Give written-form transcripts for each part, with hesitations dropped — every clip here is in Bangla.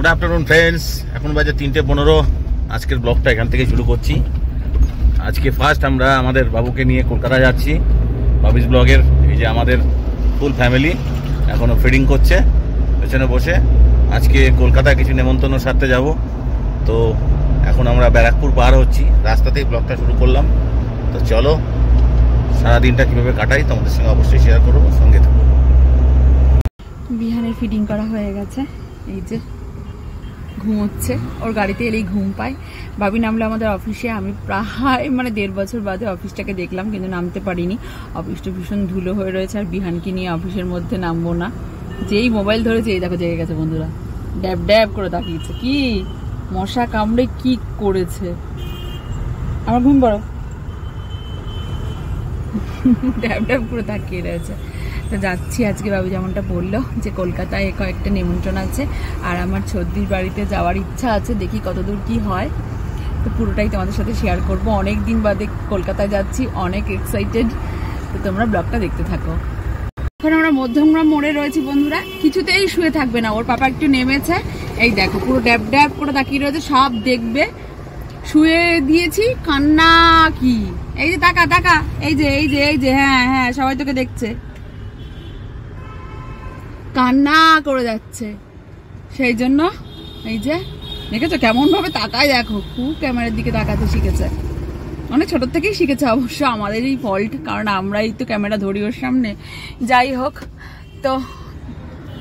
গুড আফটারনুন ফ্রেন্ডস, এখন বাজে 3:15। আজকের ব্লগটা এখান থেকে শুরু করছি। আজকে ফার্স্ট আমরা আমাদের বাবুকে নিয়ে কলকাতা যাচ্ছি। বাবিস ব্লগের এই যে আমাদের ফুল ফ্যামিলি এখনো ফিডিং করছে পেছনে বসে। আজকে কলকাতায় কিছু নেমন্তন্ন সারতে যাব। তো এখন আমরা ব্যারাকপুর পার হচ্ছি, রাস্তাতেই ব্লগটা শুরু করলাম। তো চলো সারাদিনটা কীভাবে কাটাই তোমাদের সঙ্গে অবশ্যই শেয়ার করবো, সঙ্গে থাকবো। বিহানের ফিডিং করা হয়ে গেছে, এই যে ঘুমোচ্ছে, ওর গাড়িতে এলেই ঘুম পায়। ভাবি নামলে আমাদের অফিসে, আমি প্রায় 1.5 বছর বাদে অফিসটাকে দেখলাম, কিন্তু নামতে পারিনি। অফিসটা ভীষণ ধুলো হয়ে রয়েছে, আর বিহানকে নিয়ে অফিসের মধ্যে নামবো না। যেই মোবাইল ধরেছে এই দেখো জেগে গেছে বন্ধুরা, ড্যাব ড্যাব করে তাকিয়েছে। কি মশা কামড়ে কি করেছে, আমার ঘুম পড়ো, ড্যাব ড্যাব করে তাকিয়ে রয়েছে। তো যাচ্ছি আজকে, বাবু যেমনটা বললো যে কলকাতায় কয়েকটা নিমন্ত্রণ আছে, আর আমার ছদ্দির বাড়িতে যাওয়ার ইচ্ছা আছে। দেখি কতদূর কি হয়, তো পুরোটাই তোমাদের সাথে শেয়ার করব। অনেক দিন বাদে কলকাতায় যাচ্ছি, অনেক এক্সাইটেড। তো তোমরা ব্লগটা দেখতে থাকো। এখন আমরা মধ্যমগ্রাম মোড়ে রয়েছি বন্ধুরা, কিছুতেই শুয়ে থাকবে না। ওর পাপা একটু নেমেছে, এই দেখো পুরো ড্যাব ড্যাব করে তাকিয়ে রয়েছে, সব দেখবে। শুয়ে দিয়েছি, কান্না কি, এই যে তাকা তাকা, এই যে এই যে এই যে, হ্যাঁ হ্যাঁ সবাই তোকে দেখছে, কান্না করে যাচ্ছে। সেই জন্য এই যে দেখেছো কেমন ভাবে তাকায়, দেখো খুব ক্যামেরার দিকে তাকাতে শিখেছে। অনেক ছোট থেকেই শিখেছে, অবশ্য আমাদেরই ফল্ট, কারণ আমরাই তো ক্যামেরা ধরি ওর সামনে। যাই হোক, তো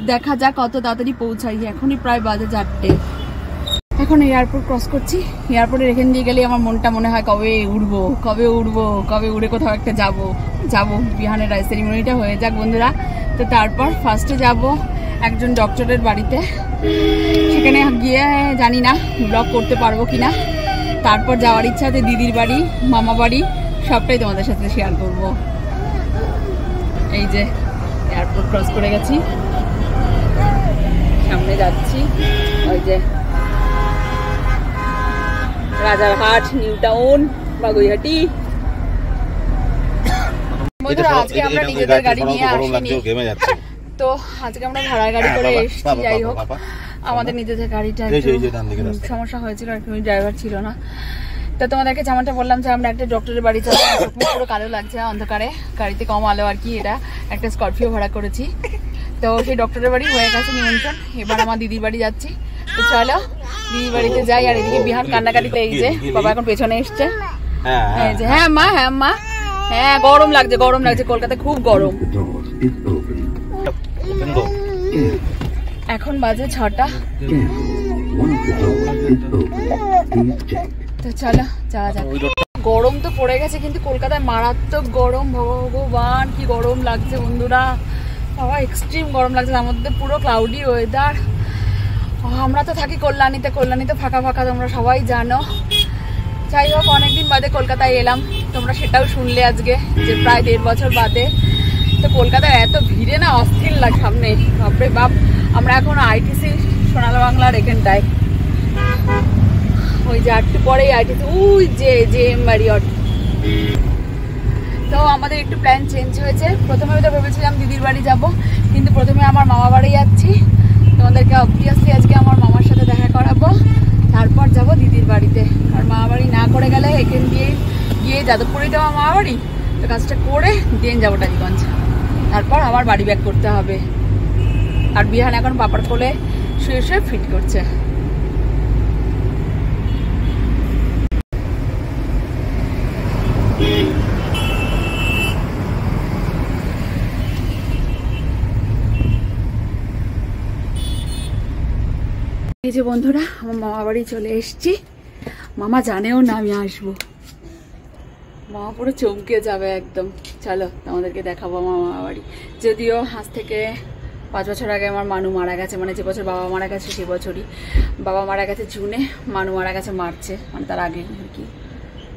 দেখা যাক কত তাড়াতাড়ি পৌঁছাই। এখনই প্রায় বাজে 4টে। এখন এয়ারপোর্ট ক্রস করছি। এয়ারপোর্টে রেখে দিয়ে গেলে আমার মনটা মনে হয় কবে উড়বো, কবে উড়বো, কবে উড়ে কোথাও একটা যাবো। বিহানের রায় সেরিমনিটা হয়ে যাক বন্ধুরা। তো তারপর ফার্স্টে যাব একজন ডক্টরের বাড়িতে, সেখানে গিয়ে জানি না ব্লগ করতে পারবো কিনা। তারপর যাওয়ার ইচ্ছা আছে দিদির বাড়ি, মামা বাড়ি, সবটাই তোমাদের সাথে শেয়ার করব। এই যে এয়ারপোর্ট ক্রস করে গেছি, সামনে যাচ্ছি। ওই যে রাজারহাট, নিউ টাউন, বাগুইহাটি। বন্ধুরা আজকে আমরা নিজেদের গাড়ি নিয়ে আসিনি, তো আজকে আমরা ভাড়া গাড়ি করে এসেছি। যাই হোক, আমাদের নিজেদের গাড়িটা সমস্যা হয়েছিল আর কি, ড্রাইভার ছিল না। তো তোমাদেরকে যেমনটা বললাম যে আমরা একটা ডক্টরের বাড়ি যাবো, পুরো কালো লাগছে অন্ধকারে, গাড়িতে কম আলো আর কি। এটা একটা স্করপিও ভাড়া করেছি। তো সেই ডক্টরের বাড়ি হয়ে গেছে নিমন্ত্রণ, এবার আমার দিদির বাড়ি যাচ্ছি। তো চলো দিদির বাড়িতে যাই। আর এদিকে বিহান কান্নাকাটিতে, এই যে বাবা এখন পেছনে এসছে। এই যে হ্যাঁ মা, হ্যাঁ মা, হ্যাঁ গরম লাগছে, গরম লাগছে, কলকাতায় খুব গরম। এখন বাজে 6টা। তো চলো যাওয়া যাক। গরম তো পড়ে গেছে, কিন্তু কলকাতায় মারাত্মক গরম। ভগবান কি গরম লাগছে বন্ধুরা, বাবা এক্সট্রিম গরম লাগছে। তার মধ্যে পুরো ক্লাউডি ওয়েদার। আমরা তো থাকি কল্যাণীতে, কল্যাণীতে ফাঁকা ফাঁকা, তোমরা সবাই জানো। যাই হোক, অনেকদিন বাদে কলকাতায় এলাম, তোমরা সেটাও শুনলে আজকে যে প্রায় 1.5 বছর বাদে। তো কলকাতায় এত ভিড়ে না অস্থির লাগে সামনে, বাপরে বাপ। আমরা এখন আইটিসি সোনালা বাংলার এখানটায়, ওই যে একটু পরেই আইটিসি, ওই যে ম্যারিয়ট। তো আমাদের একটু প্ল্যান চেঞ্জ হয়েছে। প্রথমে তো ভেবেছিলাম দিদির বাড়ি যাব, কিন্তু প্রথমে আমার মামা বাড়ি যাচ্ছি। তোমাদেরকে অবভিয়াসলি আজকে আমার মামার সাথে দেখা করাবো, তারপর যাব দিদির বাড়িতে। আর মামা বাড়ি না করে গেলে এখান দিয়ে গিয়ে যাদবপুরেই তো আমার মামা বাড়ি, তো কাজটা করে দেন যাবো টালিগঞ্জ, তারপর আমার বাড়ি ব্যাক করতে হবে। আর বিহান এখন পাপার কোলে শুয়ে শুয়ে ফিট করছে। এই যে বন্ধুরা, আমার মামা বাড়ি চলে এসছি। মামা জানেও না আমি আসবো, মামা পুরো চমকে যাবে একদম। চলো তোমাদেরকে দেখাবো আমার মামা বাড়ি। যদিও আজ থেকে 5 বছর আগে আমার মানু মারা গেছে, মানে যে বছর বাবা মারা গেছে সে বছরই। বাবা মারা গেছে জুনে, মানু মারা গেছে মার্চে, মানে তার আগে আর কি।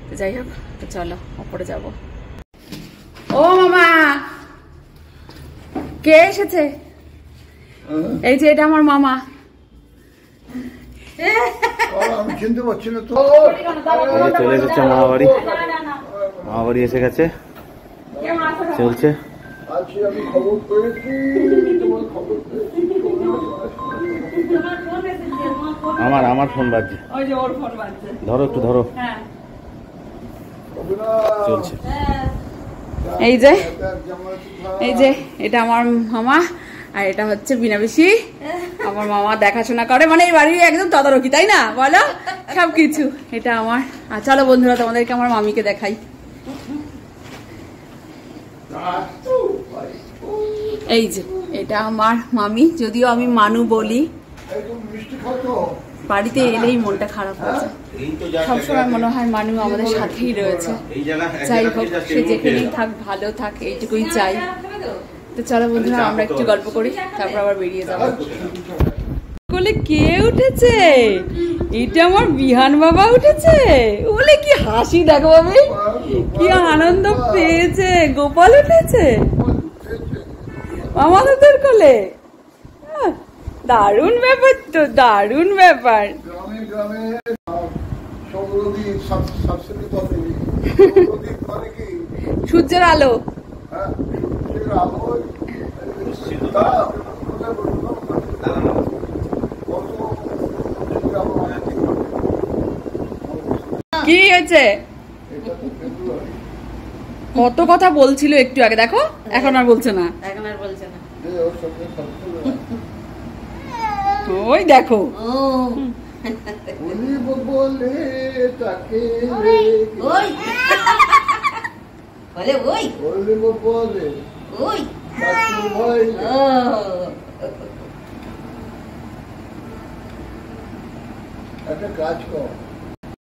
তো যাই হোক, তো চলো ওপরে যাব। ও মামা, কে এসেছে? এই যে এটা আমার মামা। চলে এসেছে মামা বাড়ি, মামা বাড়ি এসে গেছে, চলছে। আমার ফোন বাজছে। ওই যে ওর ফোন বাজছে। ধরো একটু ধরো। হ্যাঁ চলছে। এই যে এটা আমার মামা আর এটা হচ্ছে বিনা বেশি। আমার মামা দেখাশোনা করে, মানে এই বাড়ির একদম তদারকি, তাই না বলো? সবকিছু এটা আমার। আর চলো বন্ধুরা তোমাদেরকে আমার মামিকে দেখাই। এই যে এটা আমার মামি, যদিও আমি মানু বলি। বাড়িতে এলেই মনটা খারাপ হয়েছে, সবসময় মনে হয় মানু আমাদের সাথেই রয়েছে। যাই হোক, সে যেখানেই থাক ভালো থাক, এইটুকুই চাই। তো চলো বন্ধুরা আমরা একটু গল্প করি, তারপর আবার বেরিয়ে যাবো। বলে কে উঠেছে? এটা আমার বিহান বাবা উঠেছে। বলে কি হাসি দেখো বাবু, কি আনন্দ পেয়েছে। গোপাল উঠেছে আমাদের কোলে। দারুণ ব্যাপার তো, দারুণ ব্যাপার। সূর্যের আলো। কি হয়েছে? কত কথা বলছিল একটু আগে, দেখো এখন আর বলছে না। ওই দেখো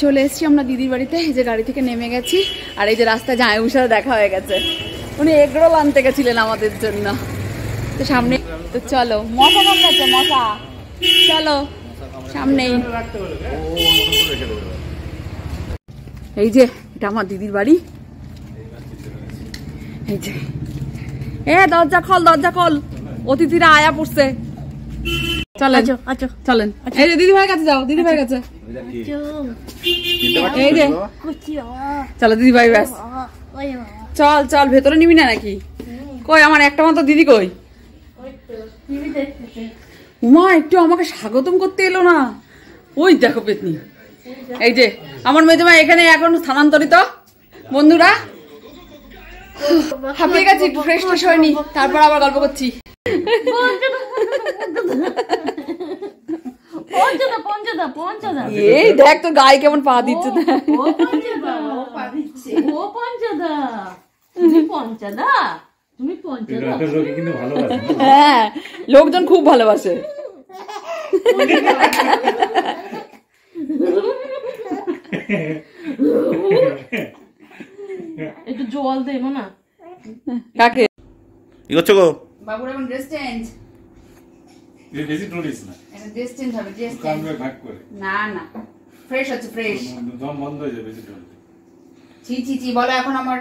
চলে এসছি আমরা দিদির বাড়িতে। এই যে গাড়ি থেকে নেমে গেছি, আর এই যে রাস্তায় জামাইবাবুর সাথে দেখা হয়ে গেছে। উনি এগরোল আনতে গেছিলেন আমাদের জন্য। তো সামনে, তো চলো। মশা কামড়াচ্ছে, মশা। চলো সামনেই। এই যে এটা আমার দিদির বাড়ি। এই যে দরজা খোল, দরজা খোল, অতিথিরা আয়া পড়ছে। চলেন চলেন। এই যে দিদি ভাইয়ের কাছে যাও, দিদি ভাইয়ের কাছে। এই যে চলো দিদি ভাই, ব্যাস চল চল। ভেতরে নিবি না নাকি? কই আমার একটা মাত্র দিদি কই? উমা একটু আমাকে স্বাগতম করতে এলো না। ওই দেখো পেতনি। এই যে আমার মেজমা এখানে এখন স্থানান্তরিত। বন্ধুরা হাঁপিয়ে গেছি, একটু ফ্রেশ ট্রেশ হয়নি, তারপর আবার গল্প করছি। এই দেখ তোর গায়ে কেমন পা দিচ্ছে। হ্যাঁ লোকজন খুব ভালোবাসে। একটু জল দেবো না কাকে? কি করছো গো? বাবুর এখন ড্রেস চেঞ্জ। বেশি টুরিস না, এটা ড্রেস চেঞ্জ হবে, ড্রেস চেঞ্জ। কামড়ে ভাগ করে। না না ফ্রেশ আছে, ফ্রেশ। দম বন্ধ হয়ে যাবে বেশি টুরিস। ছি ছি ছি বলো, এখন আমার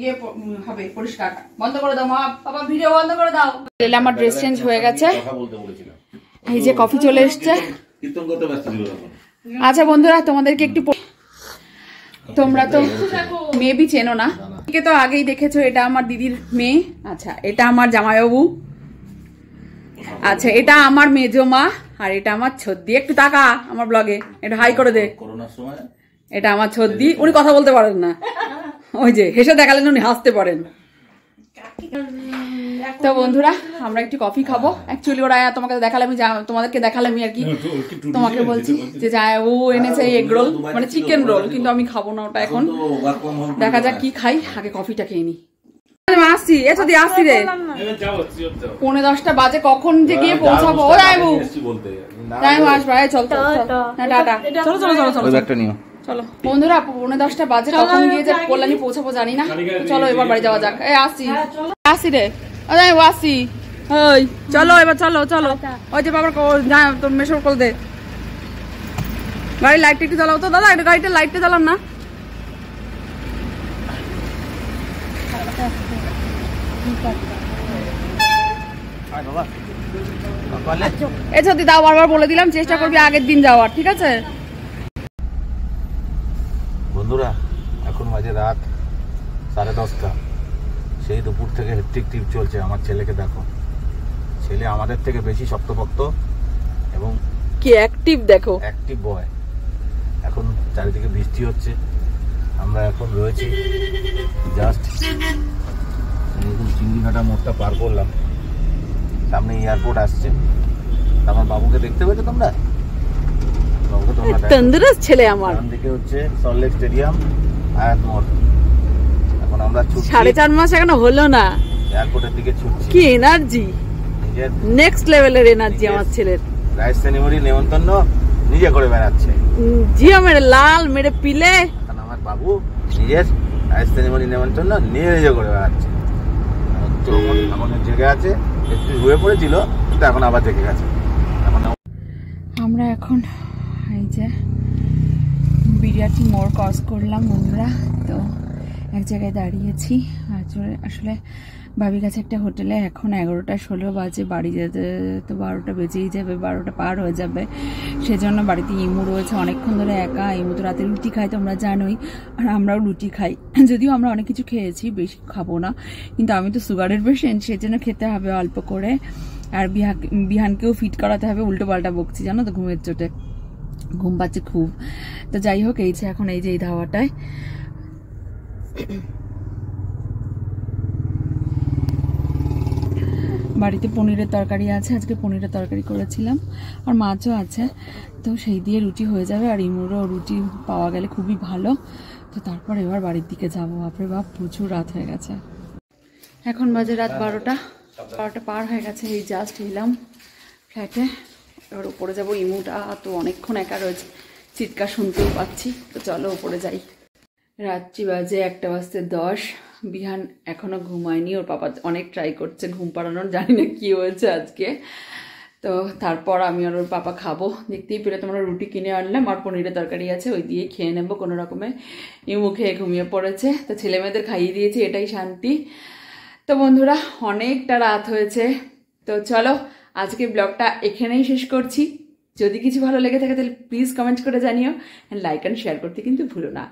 ইয়ে হবে পরিষ্কার। বন্ধ করে দাও মা, বাবা ভিডিও বন্ধ করে দাও। এলে আমার ড্রেস চেঞ্জ হয়ে গেছে। কথা বলতে বলেছিলাম। এই যে কফি চলে এসেছে। কীর্তন করতে ব্যস্ত ছিল তখন। আচ্ছা বন্ধুরা তোমাদেরকে একটু, তোমরা তো মেবি চেনো না, একে তো আগেই দেখেছো। এটা আমার দিদির মেয়ে। আচ্ছা এটা আমার জামাইবাবু। আচ্ছা এটা আমার মেজো মা, আর এটা আমার ছদ্দি। একটু তাকা আমার ব্লগে, এটা হাই করে দে। করোনার সময় এটা আমার ছদ্দি। উনি কথা বলতে পারেন না, ওই যে হেসে দেখালেন উনি হাসতে পারেন। তো বন্ধুরা আমরা একটু কফি খাবো। অ্যাকচুয়ালি ওরা তোমাকে দেখালাম, তোমাদেরকে দেখালাম আর কি। তোমাকে বলছি যে ও এনেছে এগ রোল, মানে চিকেন রোল, কিন্তু আমি খাবো না ওটা এখন। দেখা যাক কি খাই, আগে কফিটা খেয়ে নি। আসছি এসে আসছি রে, 9:45 বাজে। কখন যে গিয়ে পৌঁছাবো? ও যাইবো যাইবো, আসবো। চল টাটা, চলো চলো চলো চলো চলো বন্ধুরা। 9:45 বাজে, কখন গিয়ে যে কল্যাণী পৌঁছাবো জানি না। চলো এবার বাড়ি যাওয়া যাক। এই আসছি আসছি রে, ও যাইবো আসছি। ওই চলো এবার, চলো চলো। ওই যে বাবার তোর মেশোর কল দে। গাড়ির লাইটটা একটু জ্বালাও তো দাদা, একটা গাড়িটা লাইটটা জ্বালান না। এই সত্যি দাও, বারবার বলে দিলাম, চেষ্টা করবি আগের দিন যাওয়ার, ঠিক আছে? বন্ধুরা এখন বাজে রাত 10:30। সেই দুপুর থেকে হেট্রিক ট্রিপ চলছে। আমার ছেলেকে দেখো, ছেলে আমাদের থেকে বেশি শক্তপোক্ত এবং কি অ্যাক্টিভ দেখো, অ্যাক্টিভ বয়। এখন চারিদিকে বৃষ্টি হচ্ছে, আমরা এখন রয়েছি জাস্ট চিংড়িঘাটা মোড়টা পার করলাম, সামনে এয়ারপোর্ট আসছে। আমার বাবুকে দেখতে পেয়েছো তোমরা? বাবুকে তোমরা তন্দুরস্ত ছেলে আমার। ডান দিকে হচ্ছে সল্টলেক স্টেডিয়াম, আয়াত মোড়। এখন আমরা ছুটছি, 4.5 মাস এখনো হলো না, এয়ারপোর্টের দিকে ছুটছি। কি এনার্জি, নিজের নেক্সট লেভেলের এনার্জি আমার ছেলের। রাইস সেরিমনি নেমন্তন্ন নিজে করে বেড়াচ্ছে। জিও মেরে লাল মেরে পিলে। এখন আমার বাবু নিজের রাইস সেরিমনি নেমন্তন্ন নিজে করে বেড়াচ্ছে। এখন জেগে আছে, একটু শুয়ে পড়েছিল কিন্তু এখন আবার জেগে গেছে। এখন আমরা এখন এই যে বিরাটি মোড় ক্রস করলাম বন্ধুরা। তো এক জায়গায় দাঁড়িয়েছি, আসলে ভাবির কাছে একটা হোটেলে। এখন 11:16 বাজে, বাড়ি যেতে তো 12টা বেজেই যাবে, 12টা পার হয়ে যাবে। সেজন্য বাড়িতে ইমু রয়েছে, অনেকক্ষণ ধরে একা। ইমু তো রাতে রুটি খাই তোমরা জানোই, আর আমরাও রুটি খাই। যদিও আমরা অনেক কিছু খেয়েছি, বেশি খাবো না, কিন্তু আমি তো সুগারের পেশেন্ট, সেজন্য খেতে হবে অল্প করে। আর বিহানকেও ফিট করাতে হবে, উল্টো পাল্টা বকছি জানো তো, ঘুমের চোটে ঘুম পাচ্ছে খুব। তো যাই হোক, এই যে এখন এই যে এই ধাওয়াটায় বাড়িতে পনিরের তরকারি আছে, আজকে পনিরের তরকারি করেছিলাম, আর মাছও আছে। তো সেই দিয়ে রুটি হয়ে যাবে, আর ইমুরও রুটি পাওয়া গেলে খুবই ভালো। তো তারপর এবার বাড়ির দিকে যাবো। বাপরে বাপ, প্রচুর রাত হয়ে গেছে। এখন বাজে রাত 12টা পার হয়ে গেছে। এই জাস্ট এলাম ফ্ল্যাটে, এবার উপরে যাবো। ইমুটা তো অনেকক্ষণ একা রয়েছে, চিৎকার শুনতেও পাচ্ছি। তো চলো উপরে যাই। রাত্রি বাজে 1:10। বিহান এখনো ঘুমায়নি, ওর পাপা অনেক ট্রাই করছে ঘুম পাড়ানোর, জানি না কি হয়েছে আজকে। তো তারপর আমি আর ওর পাপা খাবো। দেখতেই পেলে তোমরা, রুটি কিনে আনলাম আর পনিরের তরকারি আছে, ওই দিয়ে খেয়ে নেবো কোনো রকমে। ইমু খেয়ে ঘুমিয়ে পড়েছে, তো ছেলে মেয়েদের খাইয়ে দিয়েছি, এটাই শান্তি। তো বন্ধুরা, অনেকটা রাত হয়েছে, তো চলো আজকে ব্লগটা এখানেই শেষ করছি। যদি কিছু ভালো লেগে থাকে তাহলে প্লিজ কমেন্ট করে জানিও, অ্যান্ড লাইক অ্যান্ড শেয়ার করতে কিন্তু ভুলো না।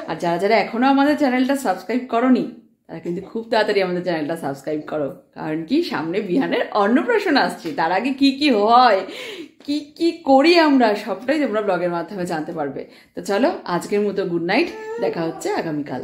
আর যারা যারা এখনও আমাদের চ্যানেলটা সাবস্ক্রাইব করোনি, তারা কিন্তু খুব তাড়াতাড়ি আমাদের চ্যানেলটা সাবস্ক্রাইব করো। কারণ কি, সামনে বিহানের অন্নপ্রাশন আসছে, তার আগে কি কি হয়, কি কি করি আমরা, সবটাই তোমরা ব্লগের মাধ্যমে জানতে পারবে। তো চলো আজকের মতো গুড নাইট, দেখা হচ্ছে আগামীকাল।